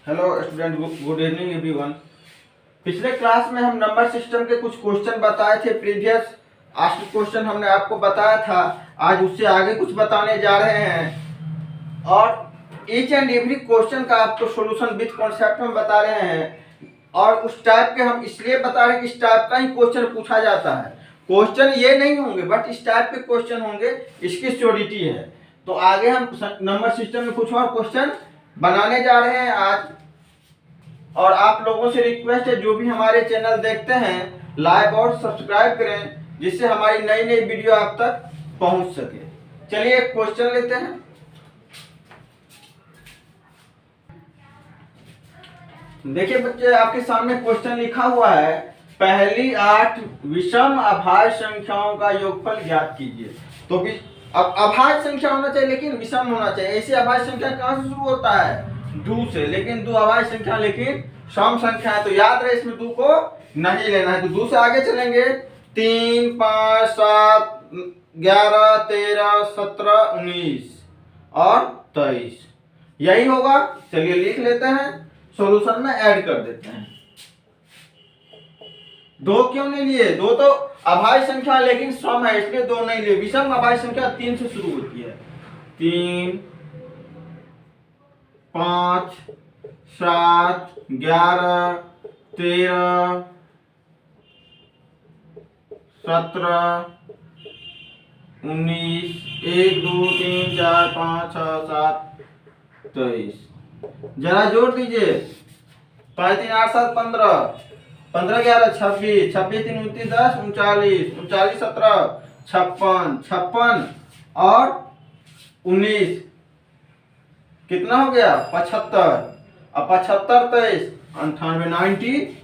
Hello student, good evening everyone. पिछले class में हम नंबर सिस्टम के कुछ क्वेश्चन बताए थे। प्रीवियस आस्क्ड क्वेश्चन हमने आपको बताया था। आज उससे आगे कुछ बताने जा रहे हैं और ईच एंड एवरी क्वेश्चन का आपको सॉल्यूशन विद कॉन्सेप्ट में बता रहे हैं। और उस टाइप के हम इसलिए बता रहे हैं कि इस टाइप का ही क्वेश्चन पूछा जाता है। क्वेश्चन ये नहीं होंगे बट इस टाइप के क्वेश्चन होंगे, इसकी श्योरिटी है। तो आगे हम नंबर सिस्टम में कुछ और क्वेश्चन बनाने जा रहे हैं आज। और आप लोगों से रिक्वेस्ट है, जो भी हमारे चैनल देखते हैं लाइक और सब्सक्राइब करें, जिससे हमारी नई नई वीडियो आप तक पहुंच सके। चलिए एक क्वेश्चन लेते हैं। देखिए बच्चे, आपके सामने क्वेश्चन लिखा हुआ है, पहली 8 विषम अभाज्य संख्याओं का योगफल ज्ञात कीजिए। तो अब अभाज्य संख्या होना चाहिए लेकिन विषम होना चाहिए। ऐसी अभाज्य संख्या कहां से शुरू होता है? 2 से। लेकिन 2 अभाज्य संख्या लेकिन सम संख्या है, तो याद रहे इसमें 2 को नहीं लेना है। तो 2 से आगे चलेंगे। 3, 5, 7, 11, 13, 17, 19 और 23 यही होगा। चलिए लिख लेते हैं, सॉल्यूशन में ऐड कर देते हैं। 2 क्यों नहीं लिए? 2 तो अभाज्य संख्या लेकिन सम है, इसलिए 2 नहीं लिए। विषम अभाज्य संख्या 3 से शुरू होती है। 3, 5, 7, 11, 13, 17, 19, 1, 2, 3, 4, 5, 6, 7, 23। जरा जोड़ दीजिए। 5, 3, 8, 7, 15, 15, 11, 26, 26, 3, 29, 10, 39, 39, 17, 56, 56 और 19 कितना हो गया? 75। अब 75, 23, 98, 98।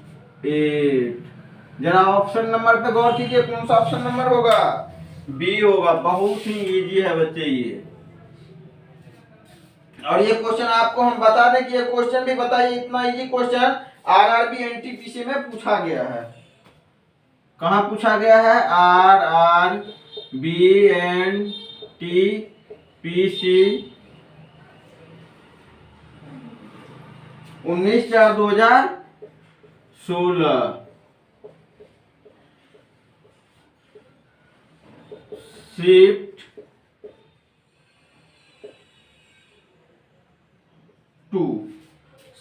जरा ऑप्शन नंबर पे गौर कीजिए, कौन सा ऑप्शन नंबर होगा? बी होगा। बहुत ही इजी है बच्चे ये। और ये क्वेश्चन आपको हम बता दें कि ये क्वेश्चन भी बताइए, इतना इजी क्वेश्चन आरआरबी एनटीपीसी में पूछा गया है। कहाँ पूछा गया है? RRB NTPC 19/4/2016। Shift 2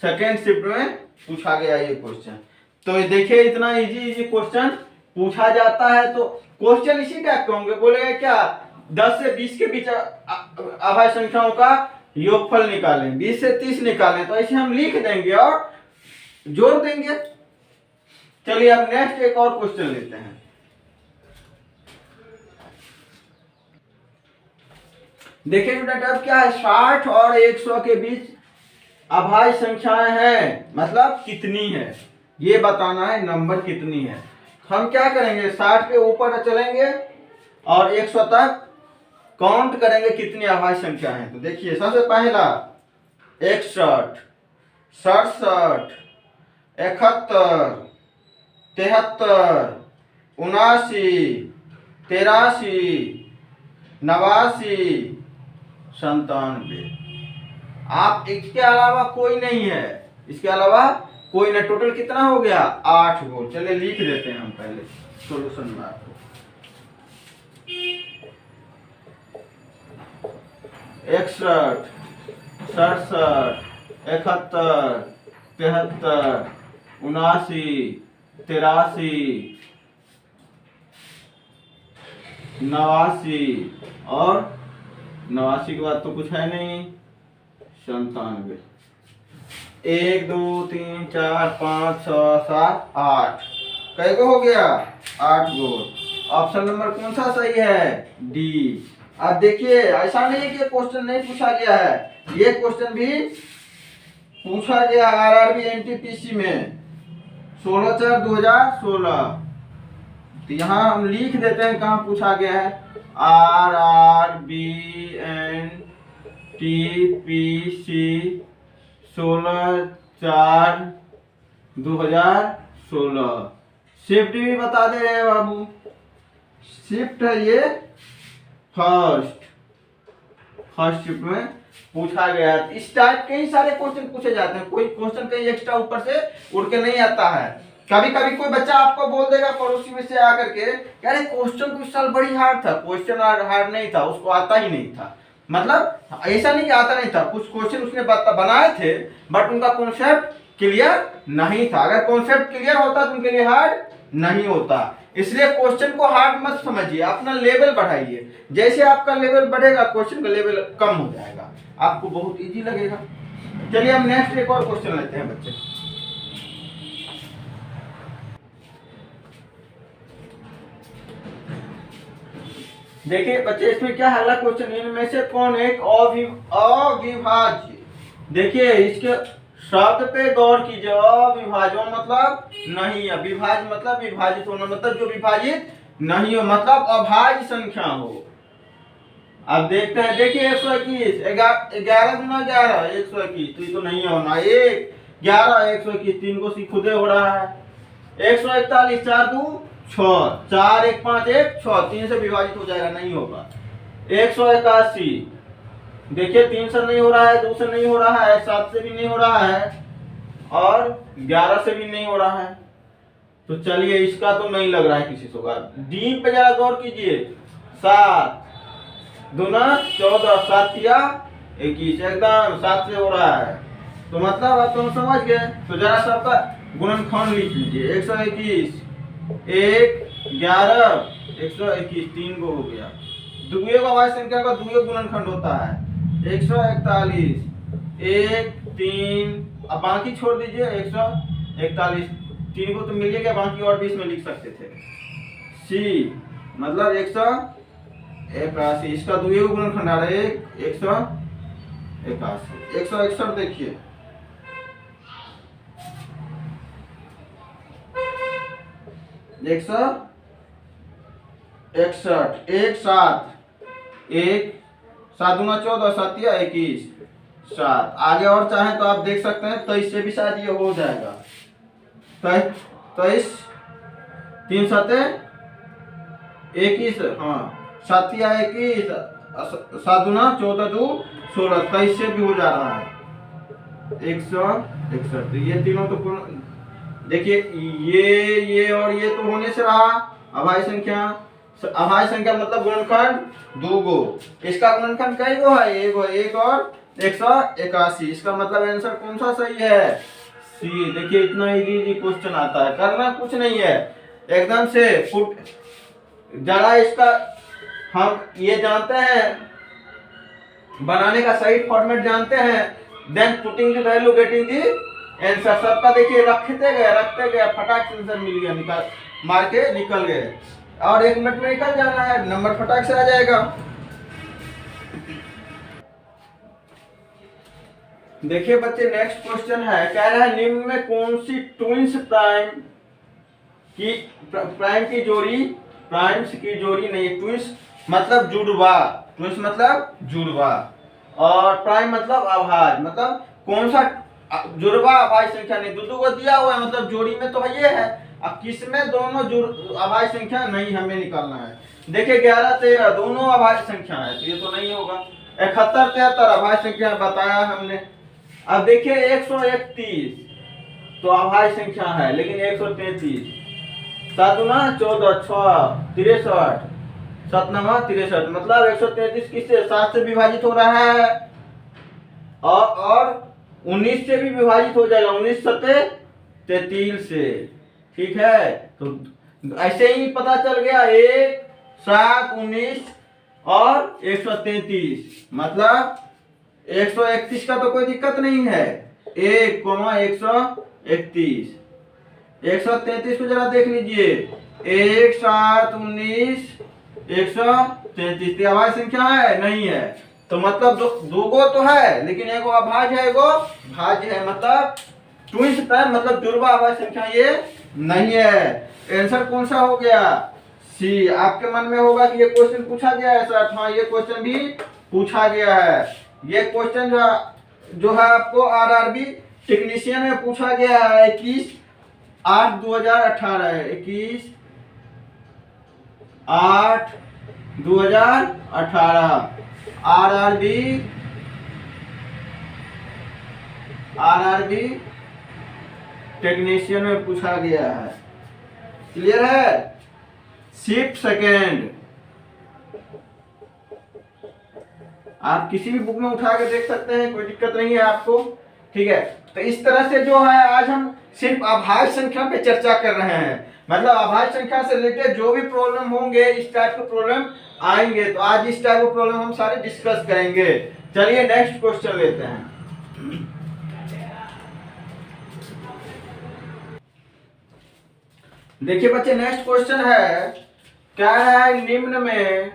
second shift में पूछा गया ये क्वेश्चन। तो देखिए, इतना इजी क्वेश्चन पूछा जाता है। तो क्वेश्चन इसी टाइप के होंगे। बोलेगा क्या? 10 से 20 के बीच अभाज्य संख्याओं का योगफल निकालें, 20 से 30 निकालें। तो ऐसे हम लिख देंगे और जोड़ देंगे। चलिए अब नेक्स्ट एक और क्वेश्चन लेते हैं। देखिए स्टूडेंट, अब क्या है? 60 और 100 के बीच अभाज्य संख्याएं हैं, मतलब कितनी है ये बताना है। नंबर कितनी है? हम क्या करेंगे? 60 के ऊपर चलेंगे और 100 तक काउंट करेंगे कितनी अभाज्य संख्या है। तो देखिए, सबसे पहला 61, 67, 71, 73, 79, 83, 89, 97। आप इसके अलावा कोई नहीं है, इसके अलावा कोई नहीं। टोटल कितना हो गया? 8 गो। चलिए लिख देते हैं हम पहले सॉल्यूशन में आपको। 61, 67, 71, 73, 79, 83, 89 और 89 के बाद तो कुछ है नहीं, 97। 1, 2, 3, 4, 5, 6, 7, 8। कई गो हो गया? 8 गो। ऑप्शन नंबर कौन सा सही है? डी। अब देखिए, ऐसा नहीं है कि क्वेश्चन नहीं पूछा गया है, ये क्वेश्चन भी पूछा गया आरआरबी एनटीपीसी में 16/4/2016। तो यहाँ हम लिख देते हैं कहाँ पूछा गया है। RRB NTPC 16/4/2016। शिफ्ट भी बता दे रहे हैं बाबू। शिफ्ट है ये फर्स्ट शिफ्ट में पूछा गया। इस टाइप के ही सारे क्वेश्चन पूछे जाते हैं, कोई क्वेश्चन कहीं एक्स्ट्रा ऊपर से उड़ के नहीं आता है। कभी कभी कोई बच्चा आपको बोल देगा पड़ोसी में से आकर के, यार क्वेश्चन तो इस साल बड़ी हार्ड था। क्वेश्चन हार्ड नहीं था, उसको आता ही नहीं था। मतलब ऐसा नहीं कि आता नहीं था, कुछ क्वेश्चन उसने बनाए थे बट उनका कॉन्सेप्ट क्लियर नहीं था। अगर कॉन्सेप्ट क्लियर होता तो उनके लिए हार्ड नहीं होता। इसलिए क्वेश्चन को हार्ड मत समझिए, अपना लेवल बढ़ाइए। जैसे आपका लेवल बढ़ेगा क्वेश्चन का लेवल कम हो जाएगा, आपको बहुत इजी लगेगा। चलिए हम नेक्स्ट एक और क्वेश्चन लेते हैं बच्चे। देखिए बच्चे इसमें क्या है, अगला क्वेश्चन, इनमें से कौन एक अविभाज्य, देखिए इसके शब्द पे गौर कीजिए। अविभाज्य मतलब नहीं है, विभाज्य मतलब विभाजित होना, मतलब जो विभाजित नहीं हो, मतलब अभाज्य संख्या हो। अब देखते हैं, देखिए 121, 11 गुना 11 121, तो ये तो नहीं होना। 1 11 121, 3 को सी खुदे हो रहा है। 141 4 2 6, 4 1 5 1 6, 3 से विभाजित हो जाएगा, नहीं होगा। 181, देखिए 3 से नहीं हो रहा है, 2 से नहीं हो रहा है, 7 से भी नहीं हो रहा है और 11 से भी नहीं हो रहा है। तो चलिए इसका तो नहीं लग रहा है किसी से होगा। डी पे जरा गौर कीजिए। 7 दूना 14, 7 या 21, एकदम 7 से हो रहा है। तो मतलब अब तुम समझ गए। तो जरा सबका गुणनखंड लिख लीजिए। 121 1 11 121, 3 को हो गया। द्वितीय अभाज्य संख्या का द्वितीय गुणनखंड होता है 141 1 3, अब बाकी छोड़ दीजिए। 141, 3 को तो मिल गया, बाकी और 20 में लिख सकते थे। सी मतलब 181, इसका द्वितीय गुणनखंड आ रहा है 181। 161 देखिए, 161 1 7 1 7 दूना 14, 7 या 21 7। आगे और चाहे तो आप देख सकते हैं, 23 से भी शायद ये हो जाएगा। 23 3 7 21, हाँ 7 या 21, 7 दूना 14 2 16, 23 से भी हो जा रहा है 161। ये तीनों तो देखिए, ये और ये तो होने से रहा अभाज्य संख्या। अभाज्य संख्या मतलब गुणनखंड 2 गो, इसका गुणनखंड कई गो है, 1 और 181। इसका मतलब आंसर कौन सा सही है? सी। देखिए इतना इजी क्वेश्चन आता है, करना कुछ नहीं है, एकदम से फुट जरा इसका हम ये जानते हैं, बनाने का सही फॉर्मेट जानते हैं, then putting the value getting the answer. सबका देखिए रखते गए फटाक से आंसर मिल गया, निकाल मार के निकल गए, और 1 मिनट में निकल जाना है, नंबर फटाक से आ जाएगा। देखिए बच्चे नेक्स्ट क्वेश्चन है, कह रहा है निम्न में कौन सी ट्विंस प्राइम की जोड़ी, प्राइम्स की जोड़ी नहीं, ट्विंस मतलब जुड़वा, ट्विंस मतलब जुड़वा, और प्राइम मतलब अभाज्य, मतलब कौन सा जुड़वा अभाज्य संख्या नहीं। दो को दिया हुआ है, मतलब जोड़ी में तो ये है, अब किस में दोनों अभाज्य संख्या नहीं हमें निकालना है। देखिए 11 13 दोनों अभाज्य संख्या है, तो ये तो नहीं होगा। 71 73 अभाज्य संख्या बताया हमने। अब देखिए 131 तो अभाज्य संख्या है, लेकिन 133, 7 दूना 14 6 63 7 9 63, मतलब 133 किससे 7 से विभाजित हो रहा है, और 19 से भी विभाजित हो जाएगा, 19 सत्ते 33 से। ठीक है, तो ऐसे ही पता चल गया 1 7 19 और 133, मतलब 131 का तो कोई दिक्कत नहीं है, 1,131। 133 को जरा देख लीजिए, 1 7 19 133 अभाज्य संख्या है नहीं है, तो मतलब दो गो तो है, लेकिन एगो अभाज्य है एगो भाज्य है, मतलब ट्विंस प्राइम मतलब जुड़वा अभाज्य संख्या ये नहीं है। आंसर कौन सा हो गया? सी। आपके मन में होगा कि ये क्वेश्चन पूछा गया है सर, हाँ ये क्वेश्चन भी पूछा गया है। ये क्वेश्चन जो है आपको आरआरबी टेक्नीशियन में पूछा गया है 21/8/2018 है, 21/8/2018 आरआरबी आरआरबी टेक्नीशियन में पूछा गया है। क्लियर है? शिफ्ट सेकेंड आप किसी भी बुक में उठा के देख सकते हैं, कोई दिक्कत नहीं है आपको। ठीक है, तो इस तरह से जो है आज हम सिर्फ अभाज्य संख्या पे चर्चा कर रहे हैं। मतलब अभाज्य संख्या से रिलेटेड जो भी प्रॉब्लम होंगे, इस टाइप के प्रॉब्लम आएंगे, तो आज इस टाइप के प्रॉब्लम हम सारे डिस्कस करेंगे। चलिए नेक्स्ट क्वेश्चन लेते हैं। देखिए बच्चे, नेक्स्ट क्वेश्चन है, क्या है, निम्न में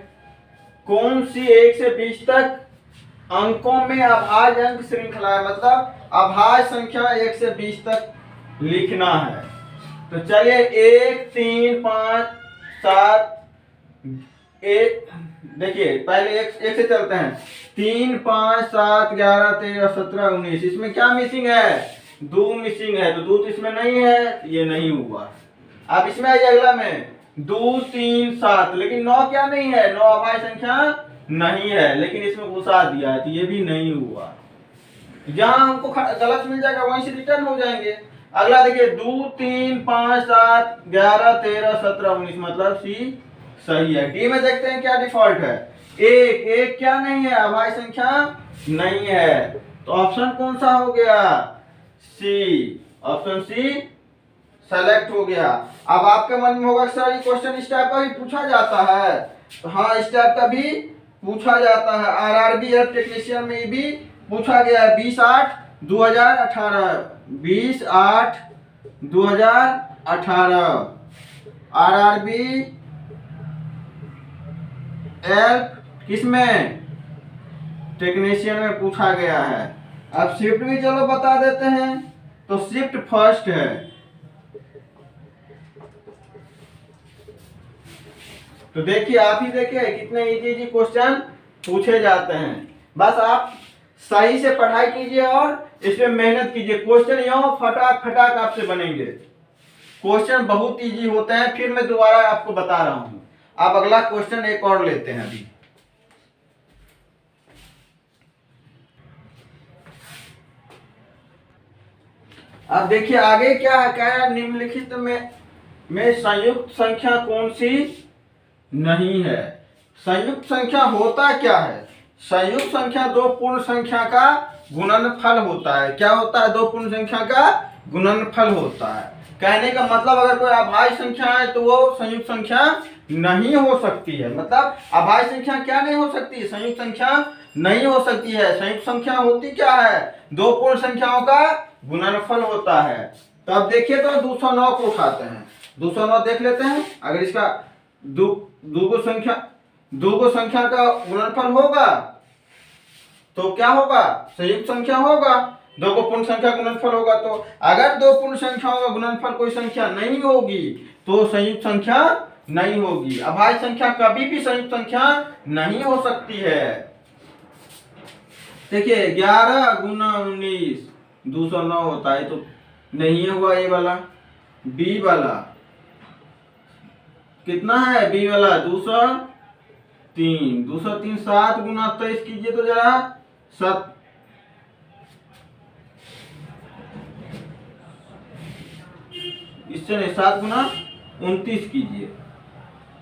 कौन सी 1 से 20 तक अंकों में अभाज्य अंक श्रृंखला है? मतलब अभाज्य संख्या 1 से 20 तक लिखना है। तो चलिए 1 3 5 7 1, देखिए पहले एक से चलते हैं। 3 5 7 11 13 17 19, इसमें क्या मिसिंग है? 2 मिसिंग है, तो 2 तो इसमें नहीं है, ये नहीं हुआ। अब इसमें आइए अगला में 2 3 7, लेकिन 9 क्या नहीं है? 9 अभाज्य संख्या नहीं है, लेकिन इसमें घुसा दिया है, तो ये भी नहीं हुआ। जहां हमको गलत मिल जाएगा वहीं से रिटर्न हो जाएंगे। अगला देखिए 2 3 5 7 11 13 17 19, मतलब सी सही है। डी में देखते हैं क्या डिफॉल्ट है। एक क्या नहीं है? अभाज्य संख्या नहीं है, तो ऑप्शन कौन सा हो गया? सी, ऑप्शन सी सेलेक्ट हो गया। अब आपके मन में होगा सर ये क्वेश्चन इस टाइप का भी पूछा जाता है, तो हाँ इस टाइप का भी पूछा जाता है। आरआरबी टेक्नीशियन में भी पूछा गया है 20/8/2018, 20/8/2018 आरआरबी किसमें? टेक्नीशियन में पूछा गया है। अब शिफ्ट भी चलो बता देते हैं, तो शिफ्ट फर्स्ट है। तो देखिए आप ही देखिए कितने इजी क्वेश्चन पूछे जाते हैं। बस आप सही से पढ़ाई कीजिए और इसमें मेहनत कीजिए। क्वेश्चन यो फटाक फटाक आपसे बनेंगे। क्वेश्चन बहुत इजी होते हैं, फिर मैं दोबारा आपको बता रहा हूं। आप अगला क्वेश्चन एक और लेते हैं अभी। अब देखिए आगे क्या है, क्या है, निम्नलिखित में संयुक्त संख्या कौन सी नहीं है? संयुक्त संख्या होता क्या है? संयुक्त संख्या दो पूर्ण संख्या का गुणनफल होता है। क्या होता है? दो पूर्ण संख्या का गुणनफल होता है। कहने का मतलब अगर कोई अभाज्य संख्या है तो वो संयुक्त संख्या नहीं हो सकती है। मतलब अभाज्य संख्या क्या नहीं हो सकती? संयुक्त संख्या नहीं हो सकती है। संयुक्त संख्या होती क्या है? दो पूर्ण संख्याओं का गुणनफल होता है। तो अब देखिए तो 209 को उठाते हैं। 209 देख लेते हैं। अगर इसका दो संख्या का गुणनफल होगा तो क्या होगा? संयुक्त संख्या होगा। दो को पूर्ण संख्या गुणनफल होगा। तो अगर दो पूर्ण संख्याओं का गुणनफल कोई संख्या नहीं होगी तो संयुक्त संख्या नहीं होगी। अभाज्य संख्या कभी भी संयुक्त संख्या नहीं हो सकती है। देखिए 11 × 19 209 होता है, तो नहीं हुआ ये वाला। बी वाला कितना है? बी वाला 203। 203 7 × 23 कीजिए तो जरा 7, इससे नहीं 7 × 29 कीजिए।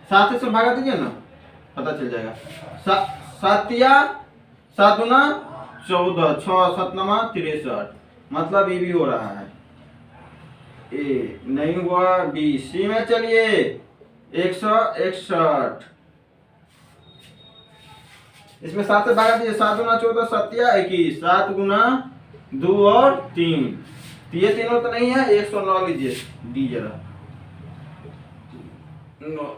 7 से भागा दीजिए ना, पता चल जाएगा। 7 × 14 6 7 9 63, मतलब ये भी हो रहा है। ए नहीं हुआ। बी सी में चलिए 161। इसमें 7 से भागा दीजिए। 7 × 14 7 21, 7 × 2 और 3, ये तीनों तो नहीं है। 109 लीजिए डी जरा।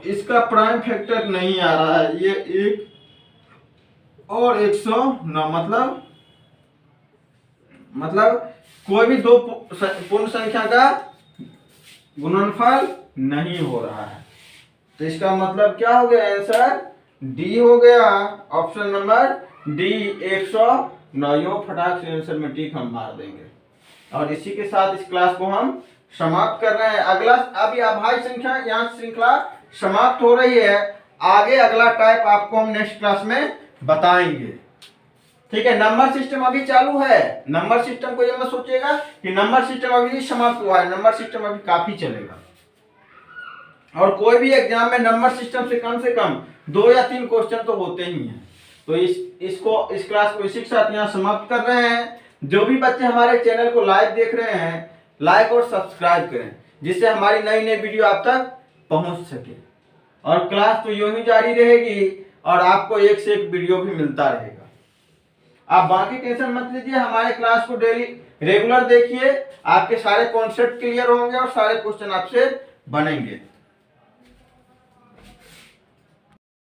इसका प्राइम फैक्टर नहीं आ रहा है। ये 1 और 109, मतलब कोई भी दो पूर्ण संख्या का गुणनफल नहीं हो रहा है। तो इसका मतलब क्या हो गया? आंसर डी हो गया। ऑप्शन नंबर डी 109 फटाक से आंसर में टिक हम मार देंगे। और इसी के साथ इस क्लास को हम समाप्त कर रहे हैं। अगला अभी अभाज्य संख्या यहाँ श्रृंखला समाप्त हो रही है। आगे अगला टाइप आपको हम नेक्स्ट क्लास में बताएंगे। ठीक है, नंबर सिस्टम अभी चालू है। नंबर सिस्टम को ये मत सोचिएगा कि नंबर सिस्टम अभी समाप्त हुआ है, नंबर सिस्टम अभी काफी चलेगा। और कोई भी एग्जाम में नंबर सिस्टम से कम 2 या 3 क्वेश्चन तो होते ही हैं। तो इस क्लास को इसी के साथ यहाँ समाप्त कर रहे हैं। जो भी बच्चे हमारे चैनल को लाइव देख रहे हैं, लाइक और सब्सक्राइब करें, जिससे हमारी नई नई वीडियो आप तक पहुंच सके। और क्लास तो यूं ही जारी रहेगी और आपको एक से एक वीडियो भी मिलता रहेगा। आप बाकी टेंशन मत लीजिए, हमारे क्लास को डेली रेगुलर देखिए, आपके सारे कॉन्सेप्ट क्लियर होंगे और सारे क्वेश्चन आपसे बनेंगे।